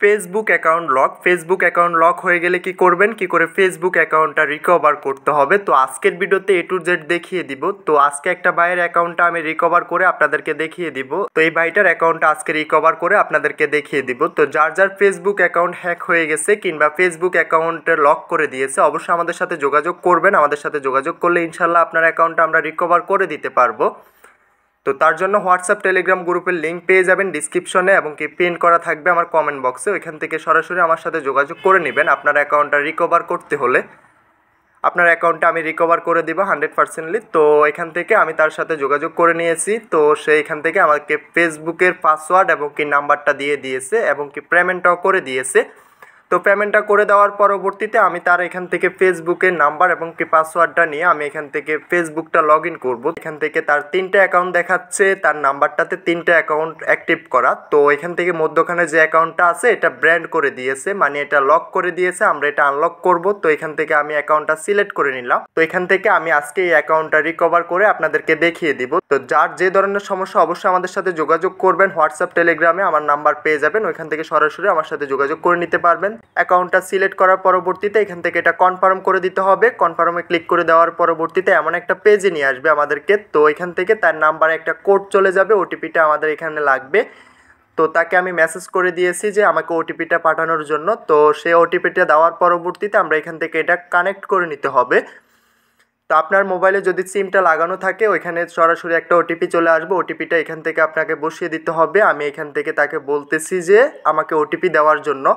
Facebook account lock হয়ে গেলে কি করবেন, কি করে ফেসবুক অ্যাকাউন্টটা রিকভার করতে হবে। তো আজকের ভিডিওতে A to Z দেখিয়ে দিব। তো আজকে একটা ভাইয়ের অ্যাকাউন্টটা আমি রিকভার করে আপনাদেরকে দেখিয়ে দিব। তো এই ভাইটার অ্যাকাউন্টটা আজকে রিকভার করে আপনাদেরকে দেখিয়ে দিব। তো যার যার ফেসবুক অ্যাকাউন্ট হ্যাক হয়ে গেছে কিংবা ফেসবুক অ্যাকাউন্টে লক করে দিয়েছে, অবশ্যই আমাদের সাথে যোগাযোগ করবেন। আমাদের সাথে যোগাযোগ করলে ইনশাল্লাহ আপনার অ্যাকাউন্টটা আমরা রিকভার করে দিতে পারবো। তো তার জন্য হোয়াটসঅ্যাপ টেলিগ্রাম গ্রুপের লিঙ্ক পেয়ে যাবেন ডিসক্রিপশনে, এবং কি পিন করা থাকবে আমার কমেন্ট বক্সে। ওইখান থেকে সরাসরি আমার সাথে যোগাযোগ করে নেবেন আপনার অ্যাকাউন্টটা রিকভার করতে হলে। আপনার অ্যাকাউন্টটা আমি রিকভার করে দিব 100%। তো এখান থেকে আমি তার সাথে যোগাযোগ করে নিয়েছি। তো সে এখান থেকে আমাকে ফেসবুকের পাসওয়ার্ড এবং কি নাম্বারটা দিয়ে দিয়েছে, এবং কি পেমেন্টটাও করে দিয়েছে। তো পেমেন্টটা করে দেওয়ার পরবর্তীতে আমি তার এখান থেকে ফেসবুকের নাম্বার এবং কি পাসওয়ার্ডটা নিয়ে আমি এখান থেকে ফেসবুকটা লগ ইন করবো। এখান থেকে তার 3টে অ্যাকাউন্ট দেখাচ্ছে, তার নাম্বারটাতে 3টে অ্যাকাউন্ট অ্যাক্টিভ করা। তো এখান থেকে মধ্যখানে যে অ্যাকাউন্টটা আছে এটা ব্র্যান্ড করে দিয়েছে, মানে এটা লক করে দিয়েছে। আমরা এটা আনলক করব। তো এখান থেকে আমি অ্যাকাউন্টটা সিলেক্ট করে নিলাম। তো এখান থেকে আমি আজকে এই অ্যাকাউন্টটা রিকভার করে আপনাদেরকে দেখিয়ে দিব। তো যার যে ধরনের সমস্যা অবশ্যই আমাদের সাথে যোগাযোগ করবেন। হোয়াটসঅ্যাপ টেলিগ্রামে আমার নাম্বার পেয়ে যাবেন, ওইখান থেকে সরাসরি আমার সাথে যোগাযোগ করে নিতে পারবেন। অ্যাকাউন্টটা সিলেক্ট করার পরবর্তীতে এখান থেকে এটা কনফার্ম করে দিতে হবে। কনফার্মে ক্লিক করে দেওয়ার পরবর্তীতে এমন একটা পেজে নিয়ে আসবে আমাদেরকে। তো এখান থেকে তার নাম্বারে একটা কোড চলে যাবে, ওটিপিটা আমাদের এখানে লাগবে। তো তাকে আমি মেসেজ করে দিয়েছি যে আমাকে ওটিপিটা পাঠানোর জন্য। তো সে ওটিপিটা দেওয়ার পরবর্তীতে আমরা এখান থেকে এটা কানেক্ট করে নিতে হবে। তো আপনার মোবাইলে যদি সিমটা লাগানো থাকে ওইখানে সরাসরি একটা ওটিপি চলে আসবে। ওটিপিটা এখান থেকে আপনাকে বসিয়ে দিতে হবে। আমি এখান থেকে তাকে বলতেছি যে আমাকে ওটিপি দেওয়ার জন্য।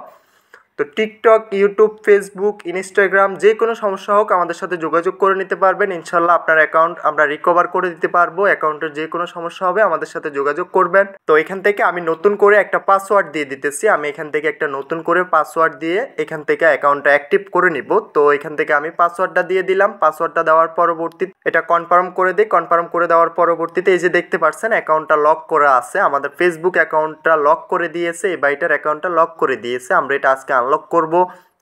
তো টিকটক, ইউটিউব, ফেসবুক, ইনস্টাগ্রাম যে কোনো সমস্যা হোক আমাদের সাথে যোগাযোগ করে নিতে পারবেন। ইনশাল্লাহ আপনার অ্যাকাউন্ট আমরা রিকভার করে দিতে পারবো। অ্যাকাউন্টের যে কোনো সমস্যা হবে আমাদের সাথে যোগাযোগ করবেন। তো এখান থেকে আমি নতুন করে একটা পাসওয়ার্ড দিয়ে দিতেছি। আমি এখান থেকে একটা নতুন করে পাসওয়ার্ড দিয়ে এখান থেকে অ্যাকাউন্টটা অ্যাক্টিভ করে নিব। তো এখান থেকে আমি পাসওয়ার্ডটা দিয়ে দিলাম। পাসওয়ার্ডটা দেওয়ার পরবর্তীতে এটা কনফার্ম করে দিই। কনফার্ম করে দেওয়ার পরবর্তীতে এই যে দেখতে পাচ্ছেন অ্যাকাউন্টটা লক করা আছে। আমাদের ফেসবুক অ্যাকাউন্টটা লক করে দিয়েছে, এই বাইটার অ্যাকাউন্টটা লক করে দিয়েছে। আমরা এটা আজকে লক করব।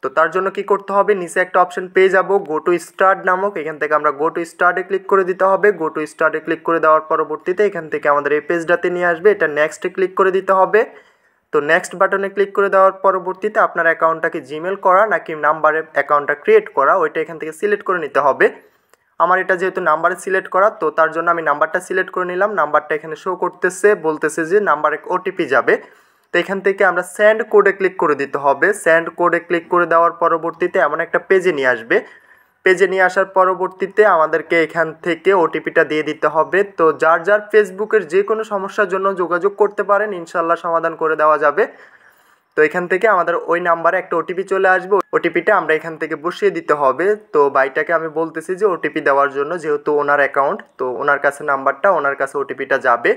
তো তার জন্য কি করতে হবে, নিচে একটা অপশন পেয়ে যাব গো টু স্টার্ট নামক। এখান থেকে আমরা গো টু স্টার্টে ক্লিক করে দিতে হবে। গো টু স্টার্টে ক্লিক করে দেওয়ার পরবর্তীতে এখান থেকে আমাদের এই পেজটাতে নিয়ে আসবে। এটা নেক্সটে ক্লিক করে দিতে হবে। তো নেক্সট বাটনে ক্লিক করে দেওয়ার পরবর্তীতে আপনার অ্যাকাউন্টটাকে জিমেল করা নাকি নাম্বারে অ্যাকাউন্টটা ক্রিয়েট করা ওইটা এখান থেকে সিলেক্ট করে নিতে হবে। আমার এটা যেহেতু নাম্বারে সিলেক্ট করা, তো তার জন্য আমি নাম্বারটা সিলেক্ট করে নিলাম। নাম্বারটা এখানে শো করতেছে, বলতেছে যে নাম্বারে ওটিপি যাবে। তো এখান থেকে আমরা সেন্ড কোডে ক্লিক করে দিতে হবে। সেন্ড কোডে ক্লিক করে দেওয়ার পরবর্তীতে এমন একটা পেজে নিয়ে আসবে। পেজে নিয়ে আসার পরবর্তীতে আমাদেরকে এখান থেকে ওটিপিটা দিয়ে দিতে হবে। তো যার যার ফেসবুকের যে কোনো সমস্যার জন্য যোগাযোগ করতে পারেন, ইনশাল্লাহ সমাধান করে দেওয়া যাবে। তো এখান থেকে আমাদের ওই নাম্বারে একটা ওটিপি চলে আসবে। ওটিপিটা আমরা এখান থেকে বসিয়ে দিতে হবে। তো ভাইটাকে আমি বলতেছি যে ওটিপি দেওয়ার জন্য, যেহেতু ওনার অ্যাকাউন্ট, তো ওনার কাছে নাম্বারটা, ওনার কাছে ওটিপিটা যাবে।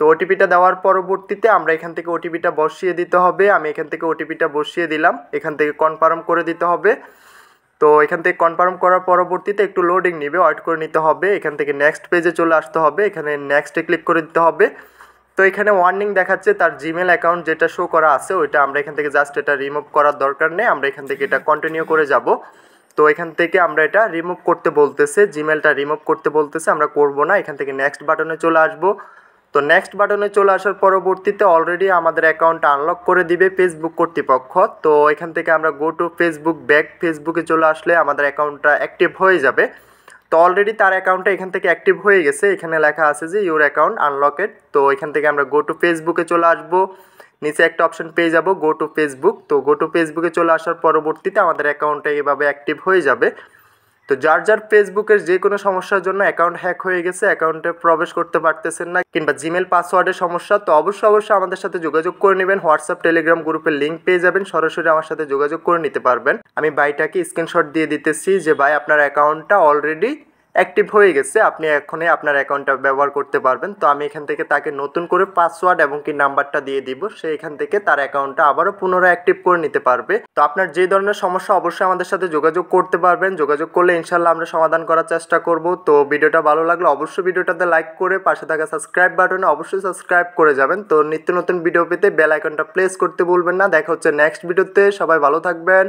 তো ওটিপিটা দেওয়ার পরবর্তীতে আমরা এখান থেকে ওটিপিটা বসিয়ে দিতে হবে। আমি এখান থেকে ওটিপিটা বসিয়ে দিলাম। এখান থেকে কনফার্ম করে দিতে হবে। তো এখান থেকে কনফার্ম করার পরবর্তীতে একটু লোডিং নেবে, ওয়েট করে নিতে হবে। এখান থেকে নেক্সট পেজে চলে আসতে হবে। এখানে নেক্সটে ক্লিক করে দিতে হবে। তো এখানে ওয়ার্নিং দেখাচ্ছে তার জিমেল অ্যাকাউন্ট যেটা শো করা আছে ওইটা আমরা এখান থেকে জাস্ট এটা রিমুভ করার দরকার নেই। আমরা এখান থেকে এটা কন্টিনিউ করে যাব। তো এখান থেকে আমরা এটা রিমুভ করতে বলতেছে, জিমেলটা রিমুভ করতে বলতেছে, আমরা করব না। এখান থেকে নেক্সট বাটনে চলে আসব। তো নেক্সট বাটনে চলে আসার পরবর্তীতে অলরেডি আমাদের অ্যাকাউন্টটা আনলক করে দিবে ফেসবুক কর্তৃপক্ষ। তো এখান থেকে আমরা গো টু ফেসবুক ব্যাক, ফেসবুকে চলে আসলে আমাদের অ্যাকাউন্টটা অ্যাক্টিভ হয়ে যাবে। তো অলরেডি তার অ্যাকাউন্টটা এখান থেকে অ্যাক্টিভ হয়ে গেছে। এখানে লেখা আছে যে ইউর অ্যাকাউন্ট আনলকেড। তো এখান থেকে আমরা গো টু ফেসবুকে চলে আসব। নিচে একটা অপশন পেয়ে যাব গো টু ফেসবুক। তো গো টু ফেসবুকে চলে আসার পরবর্তীতে আমাদের অ্যাকাউন্টটা এভাবে অ্যাক্টিভ হয়ে যাবে। তো যার যার ফেসবুকের যে কোনো সমস্যার জন্য অ্যাকাউন্ট হ্যাক হয়ে গেছে, অ্যাকাউন্টে প্রবেশ করতে পারতেছেন না, কিংবা জিমেল পাসওয়ার্ডের সমস্যা, তো অবশ্যই আমাদের সাথে যোগাযোগ করে নেবেন। হোয়াটসঅ্যাপ টেলিগ্রাম গ্রুপের লিঙ্ক পেয়ে যাবেন, সরাসরি আমার সাথে যোগাযোগ করে নিতে পারবেন। আমি ভাইটাকে স্ক্রিনশট দিয়ে দিতেছি যে ভাই আপনার অ্যাকাউন্টটা অলরেডি অ্যাক্টিভ হয়ে গেছে, আপনি এখনই আপনার অ্যাকাউন্টটা ব্যবহার করতে পারবেন। তো আমি এখান থেকে তাকে নতুন করে পাসওয়ার্ড এবং কি নাম্বারটা দিয়ে দিব। সে এখান থেকে তার অ্যাকাউন্টটা আবারও পুনরায় অ্যাক্টিভ করে নিতে পারবে। তো আপনার যে ধরনের সমস্যা অবশ্যই আমাদের সাথে যোগাযোগ করতে পারবেন। যোগাযোগ করলে ইনশাল্লাহ আমরা সমাধান করার চেষ্টা করব। তো ভিডিওটা ভালো লাগলে অবশ্যই ভিডিওটাতে লাইক করে পাশে থাকা সাবস্ক্রাইব বাটনে অবশ্যই সাবস্ক্রাইব করে যাবেন। তো নিত্য নতুন ভিডিও পেতে বেল আইকনটা প্রেস করতে ভুলবেন না। দেখা হচ্ছে নেক্সট ভিডিওতে। সবাই ভালো থাকবেন।